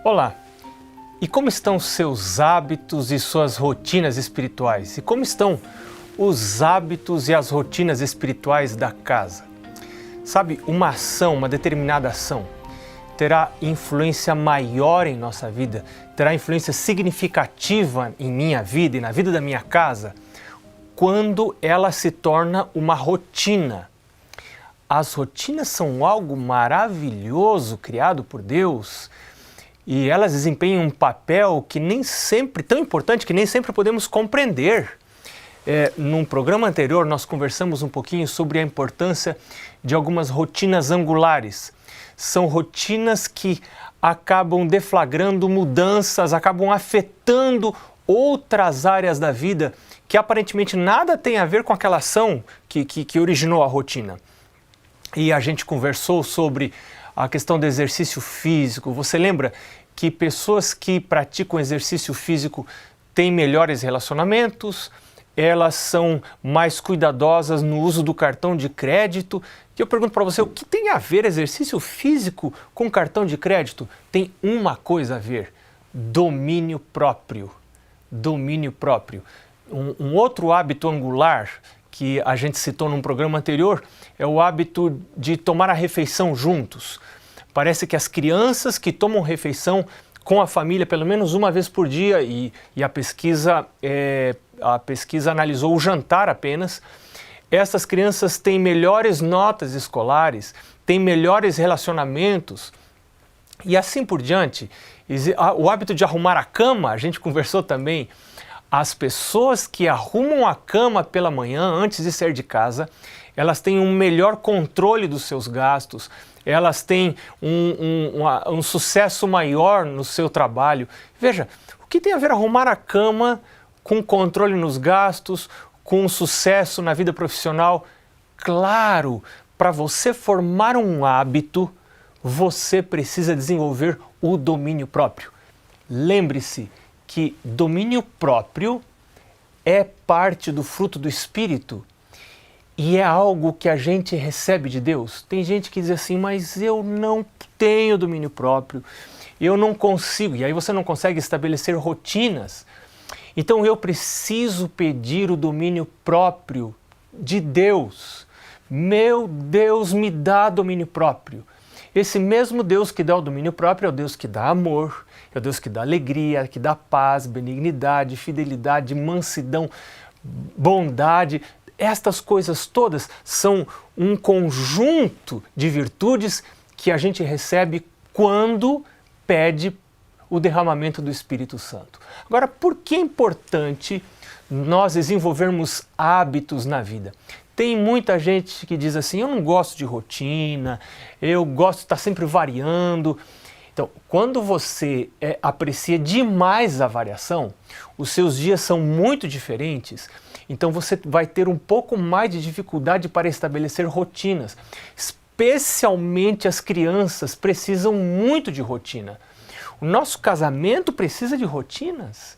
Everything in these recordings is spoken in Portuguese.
Olá! E como estão seus hábitos e suas rotinas espirituais? E como estão os hábitos e as rotinas espirituais da casa? Sabe, uma ação, uma determinada ação, terá influência maior em nossa vida, terá influência significativa em minha vida e na vida da minha casa, quando ela se torna uma rotina. As rotinas são algo maravilhoso criado por Deus e elas desempenham um papel que nem sempre, tão importante que nem sempre podemos compreender. Num programa anterior nós conversamos um pouquinho sobre a importância de algumas rotinas angulares. São rotinas que acabam deflagrando mudanças, acabam afetando outras áreas da vida que aparentemente nada tem a ver com aquela ação que originou a rotina. E a gente conversou sobre a questão do exercício físico. Você lembra que pessoas que praticam exercício físico têm melhores relacionamentos, elas são mais cuidadosas no uso do cartão de crédito. E eu pergunto para você, o que tem a ver exercício físico com cartão de crédito? Tem uma coisa a ver: domínio próprio. Domínio próprio. Um outro hábito angular que a gente citou num programa anterior é o hábito de tomar a refeição juntos. Parece que as crianças que tomam refeição com a família pelo menos uma vez por dia, e a pesquisa analisou o jantar apenas, essas crianças têm melhores notas escolares, têm melhores relacionamentos e assim por diante. O hábito de arrumar a cama, a gente conversou também. As pessoas que arrumam a cama pela manhã antes de sair de casa, elas têm um melhor controle dos seus gastos, elas têm um sucesso maior no seu trabalho. Veja, o que tem a ver arrumar a cama com controle nos gastos, com sucesso na vida profissional? Claro, para você formar um hábito, você precisa desenvolver o domínio próprio. Lembre-se que domínio próprio é parte do fruto do Espírito e é algo que a gente recebe de Deus. Tem gente que diz assim, mas eu não tenho domínio próprio, eu não consigo, e aí você não consegue estabelecer rotinas. Então eu preciso pedir o domínio próprio de Deus. Meu Deus me dá domínio próprio. Esse mesmo Deus que dá o domínio próprio é o Deus que dá amor, é o Deus que dá alegria, que dá paz, benignidade, fidelidade, mansidão, bondade. Estas coisas todas são um conjunto de virtudes que a gente recebe quando pede o derramamento do Espírito Santo. Agora, por que é importante nós desenvolvermos hábitos na vida? Tem muita gente que diz assim, eu não gosto de rotina, eu gosto de estar sempre variando. Então, quando você aprecia demais a variação, os seus dias são muito diferentes, então você vai ter um pouco mais de dificuldade para estabelecer rotinas. Especialmente as crianças precisam muito de rotina. O nosso casamento precisa de rotinas.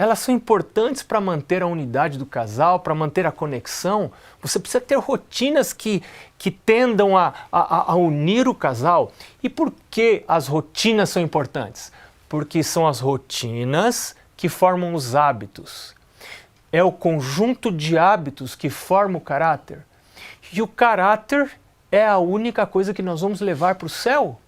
Elas são importantes para manter a unidade do casal, para manter a conexão. Você precisa ter rotinas que tendam a unir o casal. E por que as rotinas são importantes? Porque são as rotinas que formam os hábitos. É o conjunto de hábitos que forma o caráter. E o caráter é a única coisa que nós vamos levar para o céu.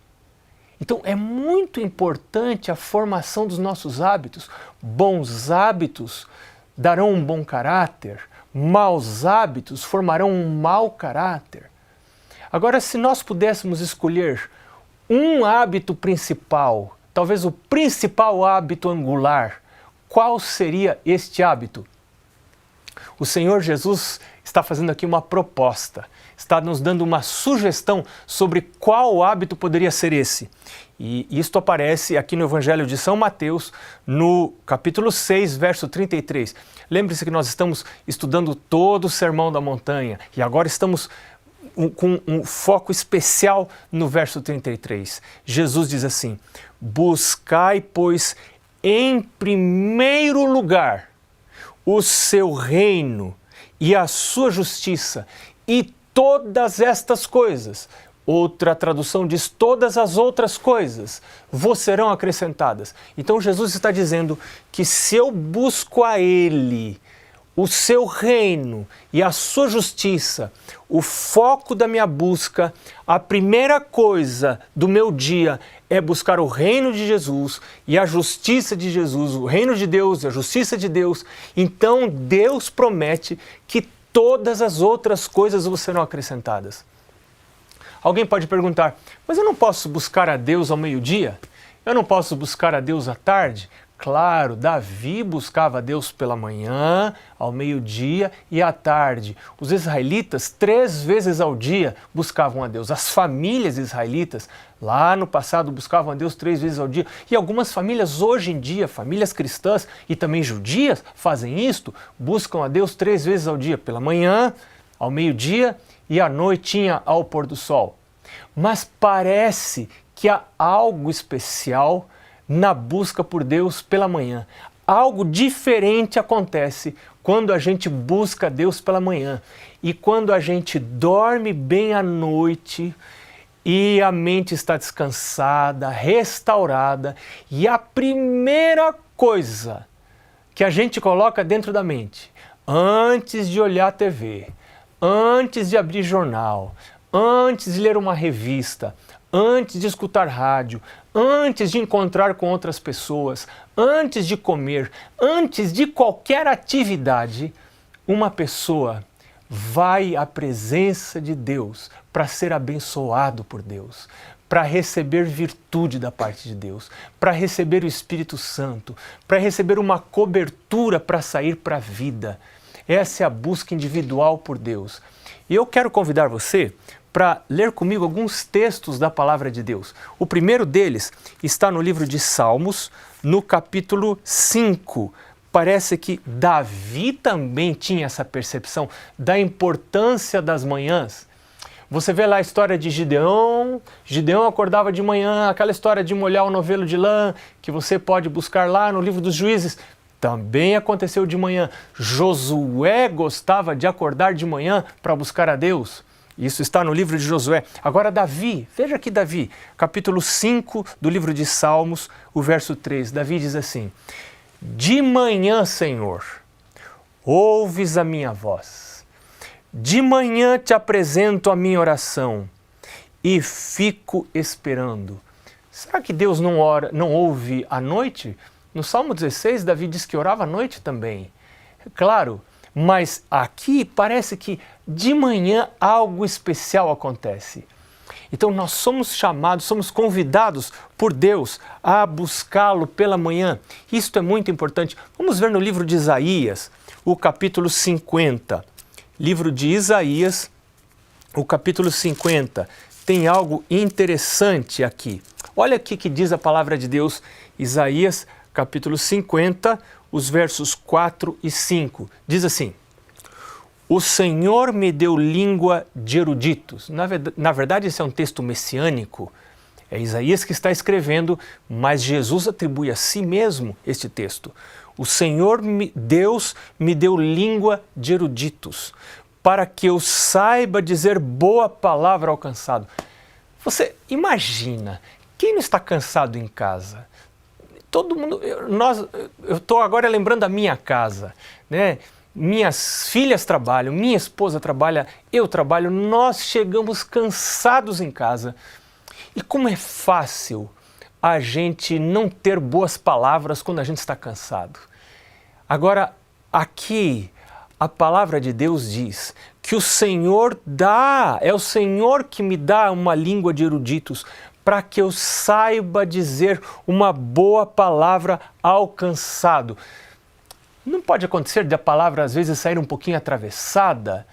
Então é muito importante a formação dos nossos hábitos. Bons hábitos darão um bom caráter, maus hábitos formarão um mau caráter. Agora, se nós pudéssemos escolher um hábito principal, talvez o principal hábito angular, qual seria este hábito? O Senhor Jesus está fazendo aqui uma proposta, está nos dando uma sugestão sobre qual hábito poderia ser esse. E isto aparece aqui no Evangelho de São Mateus, no capítulo 6, verso 33. Lembre-se que nós estamos estudando todo o Sermão da Montanha e agora estamos com um foco especial no verso 33. Jesus diz assim, buscai, pois, em primeiro lugar o seu reino e a sua justiça, e todas estas coisas Outra tradução diz: todas as outras coisas vos serão acrescentadas. Então Jesus está dizendo que se eu busco a Ele, o seu reino e a sua justiça, o foco da minha busca, a primeira coisa do meu dia é buscar o reino de Jesus e a justiça de Jesus, o reino de Deus e a justiça de Deus, então Deus promete que todas as outras coisas vos serão acrescentadas. Alguém pode perguntar: mas eu não posso buscar a Deus ao meio-dia? Eu não posso buscar a Deus à tarde? Claro, Davi buscava a Deus pela manhã, ao meio-dia e à tarde. Os israelitas, 3 vezes ao dia, buscavam a Deus. As famílias israelitas, lá no passado, buscavam a Deus 3 vezes ao dia. E algumas famílias hoje em dia, famílias cristãs e também judias, fazem isto, buscam a Deus 3 vezes ao dia, pela manhã, ao meio-dia e à noitinha ao pôr do sol. Mas parece que há algo especial na busca por Deus pela manhã. Algo diferente acontece quando a gente busca Deus pela manhã e quando a gente dorme bem à noite e a mente está descansada, restaurada, e a primeira coisa que a gente coloca dentro da mente, antes de olhar a TV, antes de abrir jornal, antes de ler uma revista, antes de escutar rádio, antes de encontrar com outras pessoas, antes de comer, antes de qualquer atividade, uma pessoa vai à presença de Deus para ser abençoado por Deus, para receber virtude da parte de Deus, para receber o Espírito Santo, para receber uma cobertura para sair para a vida. Essa é a busca individual por Deus. E eu quero convidar você para ler comigo alguns textos da Palavra de Deus. O primeiro deles está no livro de Salmos, no capítulo 5. Parece que Davi também tinha essa percepção da importância das manhãs. Você vê lá a história de Gideão. Gideão acordava de manhã, aquela história de molhar o novelo de lã, que você pode buscar lá no livro dos Juízes. Também aconteceu de manhã. Josué gostava de acordar de manhã para buscar a Deus. Isso está no livro de Josué. Agora Davi, veja aqui Davi, capítulo 5 do livro de Salmos, o verso 3. Davi diz assim: de manhã, Senhor, ouves a minha voz. De manhã te apresento a minha oração e fico esperando. Será que Deus não ouve à noite? No Salmo 16, Davi diz que orava à noite também. Claro, mas aqui parece que de manhã algo especial acontece. Então nós somos chamados, somos convidados por Deus a buscá-lo pela manhã. Isto é muito importante. Vamos ver no livro de Isaías, o capítulo 50. Livro de Isaías, o capítulo 50. Tem algo interessante aqui. Olha aqui que diz a palavra de Deus, Isaías, capítulo 50, os versos 4 e 5. Diz assim: o Senhor me deu língua de eruditos. Na verdade, esse é um texto messiânico. É Isaías que está escrevendo, mas Jesus atribui a si mesmo este texto. O Senhor, Deus, me deu língua de eruditos, para que eu saiba dizer boa palavra ao cansado. Você imagina, quem não está cansado em casa? Todo mundo, eu estou agora lembrando da minha casa, né? Minhas filhas trabalham, minha esposa trabalha, eu trabalho, nós chegamos cansados em casa. E como é fácil a gente não ter boas palavras quando a gente está cansado. Agora, aqui, a palavra de Deus diz que o Senhor dá, é o Senhor que me dá uma língua de eruditos, para que eu saiba dizer uma boa palavra ao cansado. Não pode acontecer de a palavra às vezes sair um pouquinho atravessada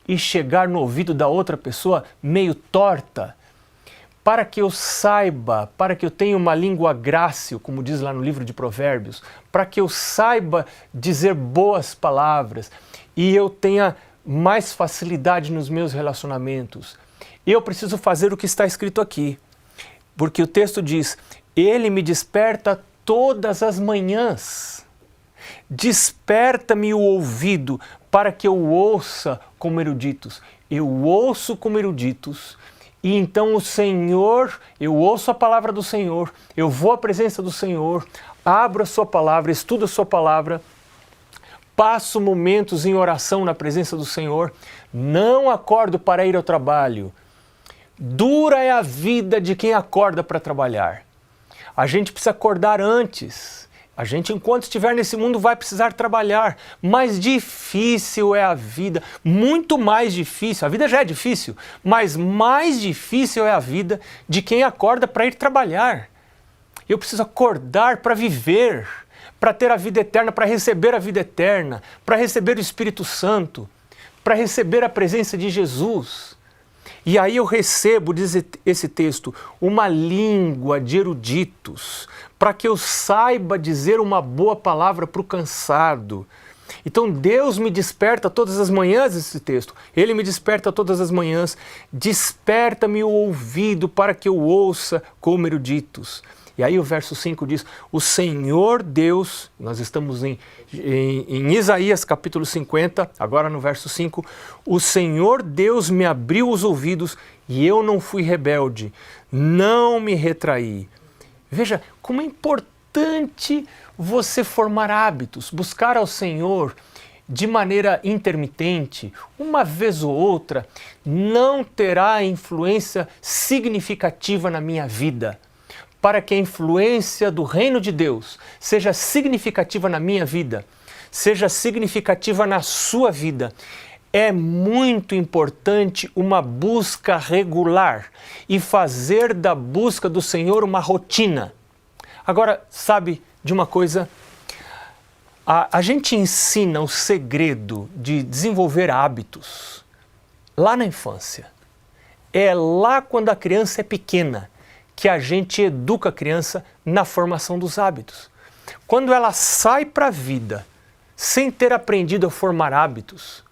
e chegar no ouvido da outra pessoa meio torta? Para que eu saiba, para que eu tenha uma língua grácil, como diz lá no livro de Provérbios, para que eu saiba dizer boas palavras e eu tenha mais facilidade nos meus relacionamentos, eu preciso fazer o que está escrito aqui. Porque o texto diz: Ele me desperta todas as manhãs. Desperta-me o ouvido para que eu ouça como eruditos. Eu ouço como eruditos e então o Senhor, eu ouço a palavra do Senhor, eu vou à presença do Senhor, abro a sua palavra, estudo a sua palavra, passo momentos em oração na presença do Senhor, não acordo para ir ao trabalho. Dura é a vida de quem acorda para trabalhar. A gente precisa acordar antes. A gente, enquanto estiver nesse mundo, vai precisar trabalhar. Mais difícil é a vida, muito mais difícil. A vida já é difícil, mas mais difícil é a vida de quem acorda para ir trabalhar. Eu preciso acordar para viver, para ter a vida eterna, para receber a vida eterna, para receber o Espírito Santo, para receber a presença de Jesus. E aí eu recebo, diz esse texto, uma língua de eruditos, para que eu saiba dizer uma boa palavra para o cansado. Então Deus me desperta todas as manhãs, esse texto. Ele me desperta todas as manhãs, desperta-me o ouvido para que eu ouça como eruditos. E aí o verso 5 diz, o Senhor Deus, nós estamos em Isaías capítulo 50, agora no verso 5, o Senhor Deus me abriu os ouvidos e eu não fui rebelde, não me retraí. Veja como é importante você formar hábitos, buscar ao Senhor de maneira intermitente, uma vez ou outra, não terá influência significativa na minha vida. Para que a influência do reino de Deus seja significativa na minha vida, seja significativa na sua vida, é muito importante uma busca regular e fazer da busca do Senhor uma rotina. Agora, sabe de uma coisa? A gente ensina o segredo de desenvolver hábitos lá na infância. É lá quando a criança é pequena que a gente educa a criança na formação dos hábitos. Quando ela sai para a vida sem ter aprendido a formar hábitos,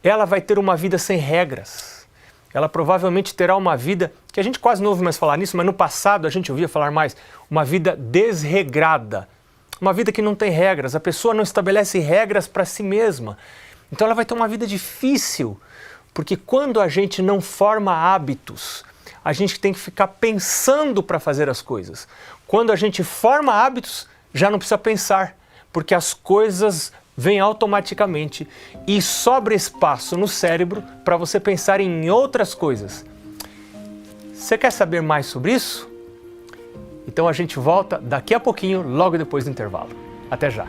ela vai ter uma vida sem regras. Ela provavelmente terá uma vida, que a gente quase não ouve mais falar nisso, mas no passado a gente ouvia falar mais, uma vida desregrada. Uma vida que não tem regras, a pessoa não estabelece regras para si mesma. Então ela vai ter uma vida difícil, porque quando a gente não forma hábitos, a gente tem que ficar pensando para fazer as coisas. Quando a gente forma hábitos, já não precisa pensar, porque as coisas vêm automaticamente e sobra espaço no cérebro para você pensar em outras coisas. Você quer saber mais sobre isso? Então a gente volta daqui a pouquinho, logo depois do intervalo. Até já!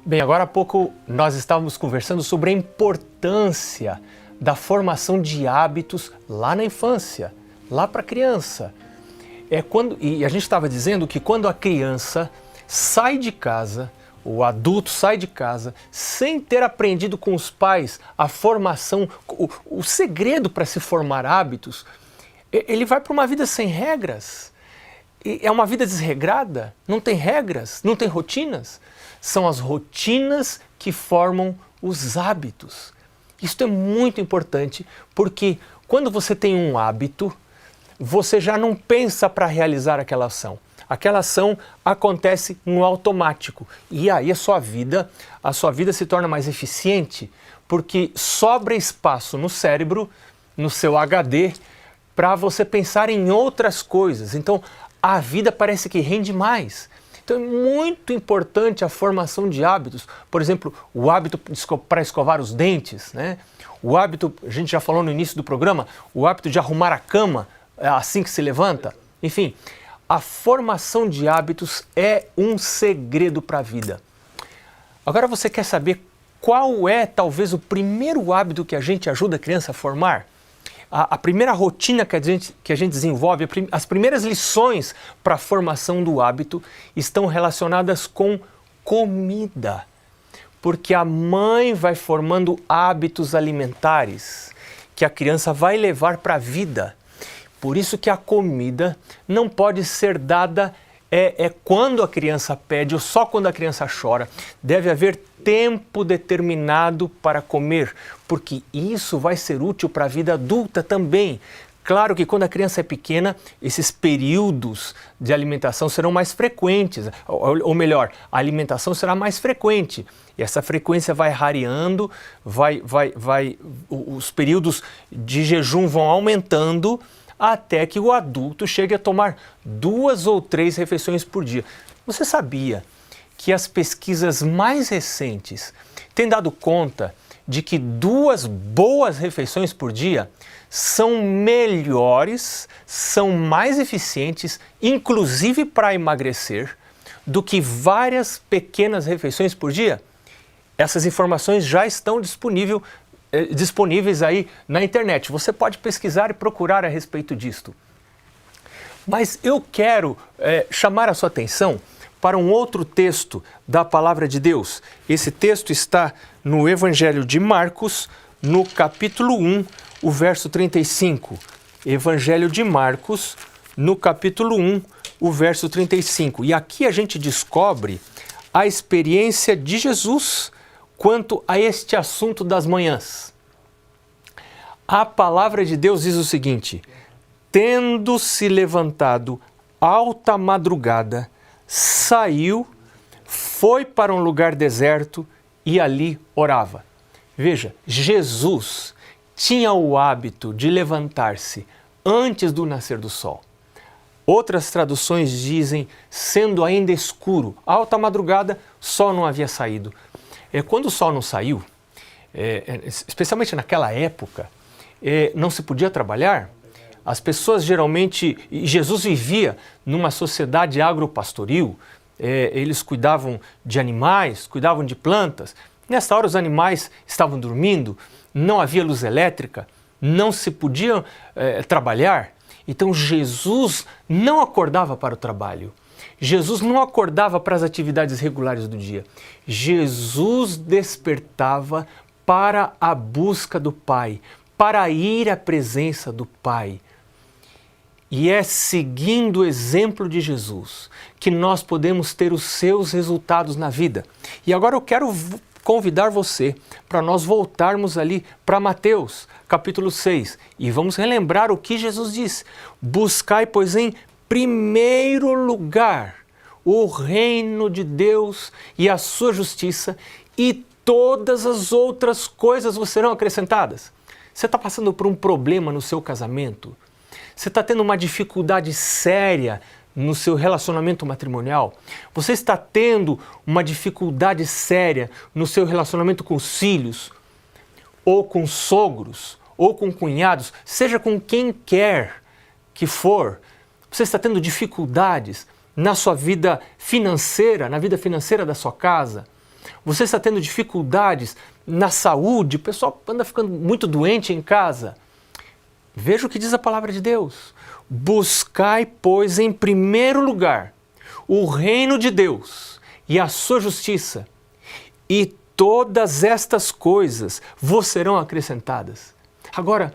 Bem, agora há pouco nós estávamos conversando sobre a importância da formação de hábitos lá na infância, lá para a criança. E a gente estava dizendo que quando a criança sai de casa, o adulto sai de casa, sem ter aprendido com os pais a formação, o segredo para se formar hábitos, ele vai para uma vida sem regras. É uma vida desregrada, não tem regras, não tem rotinas. São as rotinas que formam os hábitos. Isso é muito importante, porque quando você tem um hábito, você já não pensa para realizar aquela ação. Aquela ação acontece no automático. E aí a sua vida se torna mais eficiente, porque sobra espaço no cérebro, no seu HD, para você pensar em outras coisas. Então, a vida parece que rende mais. Então é muito importante a formação de hábitos. Por exemplo, o hábito para escovar os dentes, né? O hábito, a gente já falou no início do programa, o hábito de arrumar a cama assim que se levanta. Enfim, a formação de hábitos é um segredo para a vida. Agora você quer saber qual é talvez o primeiro hábito que a gente ajuda a criança a formar? A primeira rotina que a gente desenvolve, as primeiras lições para a formação do hábito estão relacionadas com comida. Porque a mãe vai formando hábitos alimentares que a criança vai levar para a vida. Por isso que a comida não pode ser dada quando a criança pede ou só quando a criança chora. Deve haver tempo determinado para comer, porque isso vai ser útil para a vida adulta também. Claro que quando a criança é pequena, esses períodos de alimentação serão mais frequentes, ou melhor, a alimentação será mais frequente. E essa frequência vai rareando, os períodos de jejum vão aumentando até que o adulto chegue a tomar 2 ou 3 refeições por dia. Você sabia que as pesquisas mais recentes têm dado conta de que 2 boas refeições por dia são melhores, são mais eficientes, inclusive para emagrecer, do que várias pequenas refeições por dia? Essas informações já estão disponíveis aí na internet. Você pode pesquisar e procurar a respeito disto. Mas eu quero chamar a sua atenção para um outro texto da Palavra de Deus. Esse texto está no Evangelho de Marcos, no capítulo 1, o verso 35. Evangelho de Marcos, no capítulo 1, o verso 35. E aqui a gente descobre a experiência de Jesus quanto a este assunto das manhãs. A Palavra de Deus diz o seguinte: tendo-se levantado alta madrugada, saiu, foi para um lugar deserto e ali orava. Veja, Jesus tinha o hábito de levantar-se antes do nascer do sol. Outras traduções dizem, sendo ainda escuro, alta madrugada, o sol não havia saído. Quando o sol não saiu, especialmente naquela época, não se podia trabalhar. As pessoas geralmente, e Jesus vivia numa sociedade agropastoril, eles cuidavam de animais, cuidavam de plantas. Nessa hora os animais estavam dormindo, não havia luz elétrica, não se podia trabalhar. Então Jesus não acordava para o trabalho. Jesus não acordava para as atividades regulares do dia. Jesus despertava para a busca do Pai, para ir à presença do Pai. E é seguindo o exemplo de Jesus que nós podemos ter os seus resultados na vida. E agora eu quero convidar você para nós voltarmos ali para Mateus, capítulo 6, e vamos relembrar o que Jesus disse. Buscai, pois, em primeiro lugar o reino de Deus e a sua justiça, e todas as outras coisas vos serão acrescentadas. Você está passando por um problema no seu casamento? Você está tendo uma dificuldade séria no seu relacionamento matrimonial? Você está tendo uma dificuldade séria no seu relacionamento com os filhos? Ou com sogros? Ou com cunhados? Seja com quem quer que for. Você está tendo dificuldades na sua vida financeira, na vida financeira da sua casa? Você está tendo dificuldades na saúde? O pessoal anda ficando muito doente em casa. Veja o que diz a palavra de Deus. Buscai, pois, em primeiro lugar o reino de Deus e a sua justiça, e todas estas coisas vos serão acrescentadas. Agora,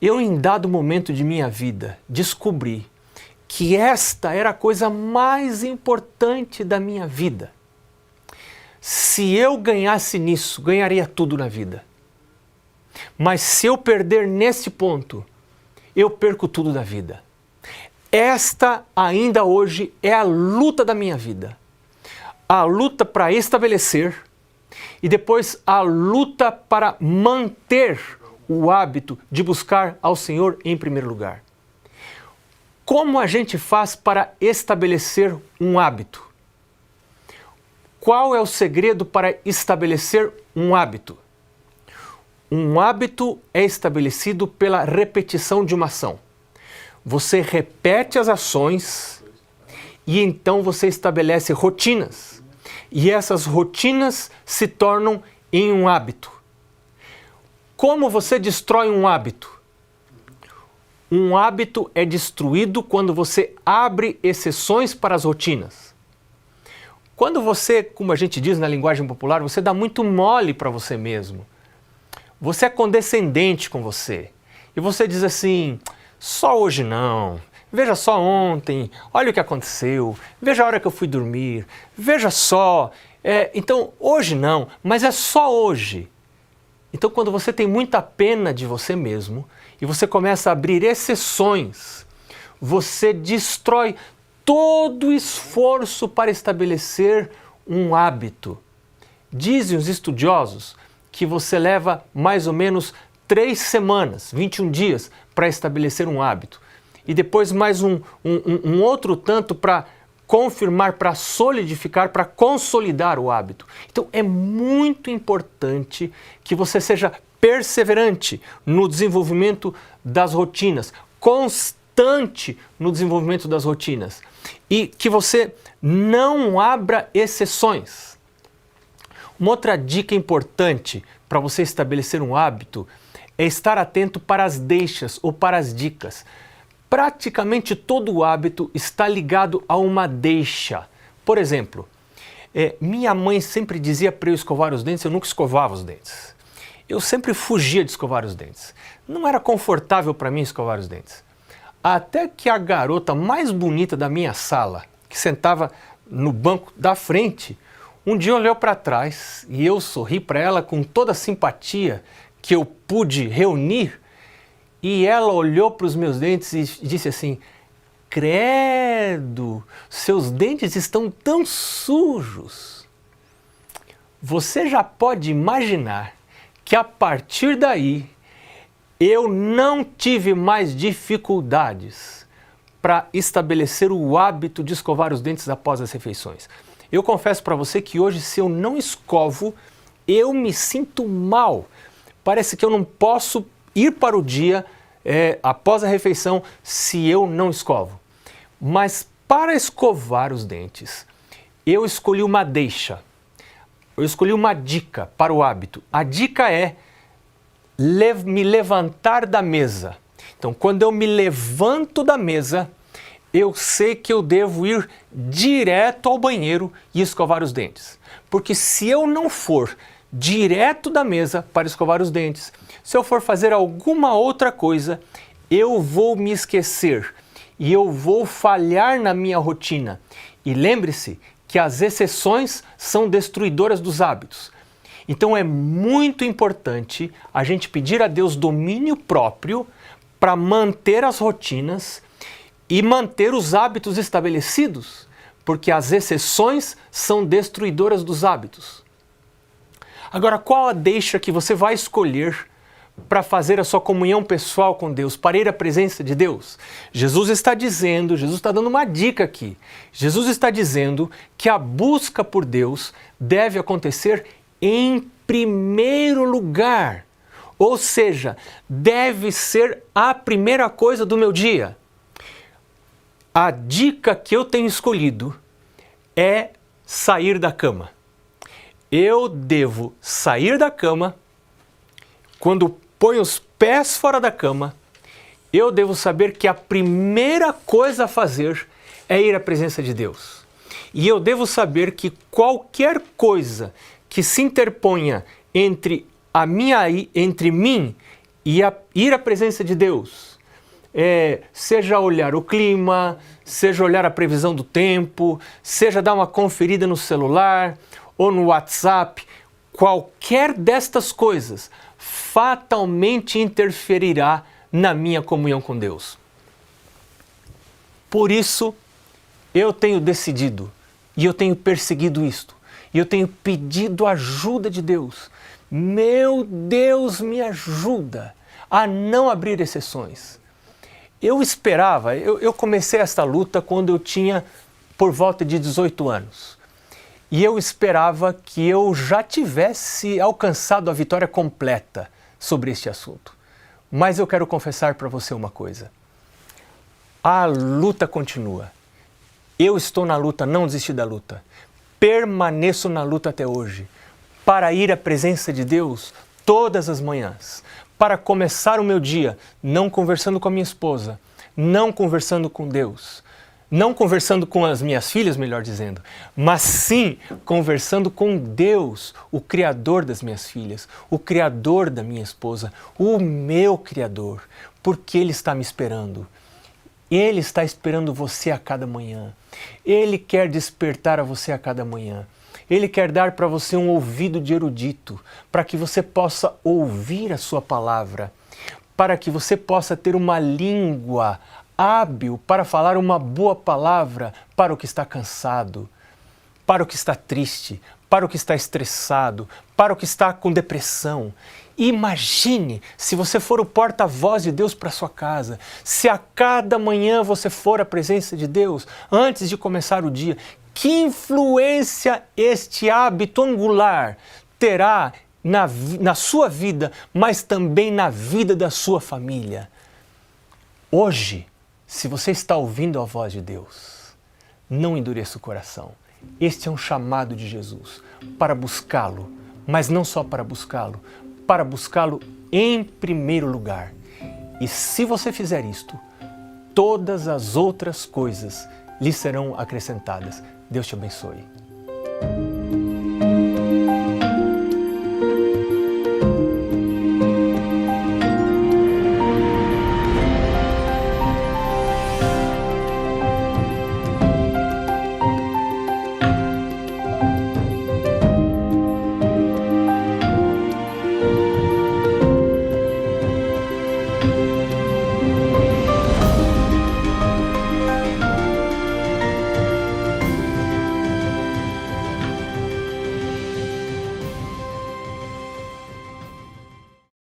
eu em dado momento de minha vida descobri que esta era a coisa mais importante da minha vida. Se eu ganhasse nisso, ganharia tudo na vida. Mas se eu perder nesse ponto, eu perco tudo da vida. Esta ainda hoje é a luta da minha vida. A luta para estabelecer e depois a luta para manter o hábito de buscar ao Senhor em primeiro lugar. Como a gente faz para estabelecer um hábito? Qual é o segredo para estabelecer um hábito? Um hábito é estabelecido pela repetição de uma ação. Você repete as ações e então você estabelece rotinas. E essas rotinas se tornam em um hábito. Como você destrói um hábito? Um hábito é destruído quando você abre exceções para as rotinas. Quando você, como a gente diz na linguagem popular, você dá muito mole para você mesmo. Você é condescendente com você. E você diz assim, só hoje não, veja só ontem, olha o que aconteceu, veja a hora que eu fui dormir, veja só, então hoje não, mas é só hoje. Então quando você tem muita pena de você mesmo e você começa a abrir exceções, você destrói todo o esforço para estabelecer um hábito. Dizem os estudiosos que você leva mais ou menos 3 semanas, 21 dias, para estabelecer um hábito. E depois mais um outro tanto para confirmar, para solidificar, para consolidar o hábito. Então é muito importante que você seja perseverante no desenvolvimento das rotinas, constante no desenvolvimento das rotinas e que você não abra exceções. Uma outra dica importante para você estabelecer um hábito é estar atento para as deixas ou para as dicas. Praticamente todo o hábito está ligado a uma deixa. Por exemplo, minha mãe sempre dizia para eu escovar os dentes, eu nunca escovava os dentes. Eu sempre fugia de escovar os dentes. Não era confortável para mim escovar os dentes. Até que a garota mais bonita da minha sala, que sentava no banco da frente, um dia olhou para trás e eu sorri para ela com toda a simpatia que eu pude reunir. E ela olhou para os meus dentes e disse assim: credo, seus dentes estão tão sujos. Você já pode imaginar que a partir daí eu não tive mais dificuldades para estabelecer o hábito de escovar os dentes após as refeições. Eu confesso para você que hoje, se eu não escovo, eu me sinto mal. Parece que eu não posso ir para o dia após a refeição se eu não escovo. Mas para escovar os dentes, eu escolhi uma deixa. Eu escolhi uma dica para o hábito. A dica é me levantar da mesa. Então, quando eu me levanto da mesa, eu sei que eu devo ir direto ao banheiro e escovar os dentes. Porque se eu não for direto da mesa para escovar os dentes, se eu for fazer alguma outra coisa, eu vou me esquecer e eu vou falhar na minha rotina. E lembre-se que as exceções são destruidoras dos hábitos. Então é muito importante a gente pedir a Deus domínio próprio para manter as rotinas e manter os hábitos estabelecidos, porque as exceções são destruidoras dos hábitos. Agora, qual a deixa que você vai escolher para fazer a sua comunhão pessoal com Deus, para ir à presença de Deus? Jesus está dizendo, Jesus está dando uma dica aqui. Jesus está dizendo que a busca por Deus deve acontecer em primeiro lugar. Ou seja, deve ser a primeira coisa do meu dia. A dica que eu tenho escolhido é sair da cama. Eu devo sair da cama, quando ponho os pés fora da cama, eu devo saber que a primeira coisa a fazer é ir à presença de Deus. E eu devo saber que qualquer coisa que se interponha entre mim e ir à presença de Deus, seja olhar o clima, seja olhar a previsão do tempo, seja dar uma conferida no celular ou no WhatsApp, qualquer destas coisas fatalmente interferirá na minha comunhão com Deus. Por isso, eu tenho decidido e eu tenho perseguido isto. E eu tenho pedido ajuda de Deus. Meu Deus, me ajuda a não abrir exceções. Eu esperava, eu comecei esta luta quando eu tinha por volta de 18 anos. E eu esperava que eu já tivesse alcançado a vitória completa sobre este assunto. Mas eu quero confessar para você uma coisa. A luta continua. Eu estou na luta, não desisti da luta. Permaneço na luta até hoje, para ir à presença de Deus todas as manhãs, para começar o meu dia não conversando com a minha esposa, não conversando com Deus, não conversando com as minhas filhas, melhor dizendo, mas sim conversando com Deus, o Criador das minhas filhas, o Criador da minha esposa, o meu Criador, porque Ele está me esperando. Ele está esperando você a cada manhã. Ele quer despertar a você a cada manhã. Ele quer dar para você um ouvido de erudito, para que você possa ouvir a sua palavra, para que você possa ter uma língua hábil para falar uma boa palavra para o que está cansado, para o que está triste, para o que está estressado, para o que está com depressão. Imagine se você for o porta-voz de Deus para sua casa, se a cada manhã você for à presença de Deus antes de começar o dia, que influência este hábito angular terá na sua vida, mas também na vida da sua família. Hoje, se você está ouvindo a voz de Deus, não endureça o coração. Este é um chamado de Jesus para buscá-lo, mas não só para buscá-lo em primeiro lugar. E se você fizer isto, todas as outras coisas lhe serão acrescentadas. Deus te abençoe.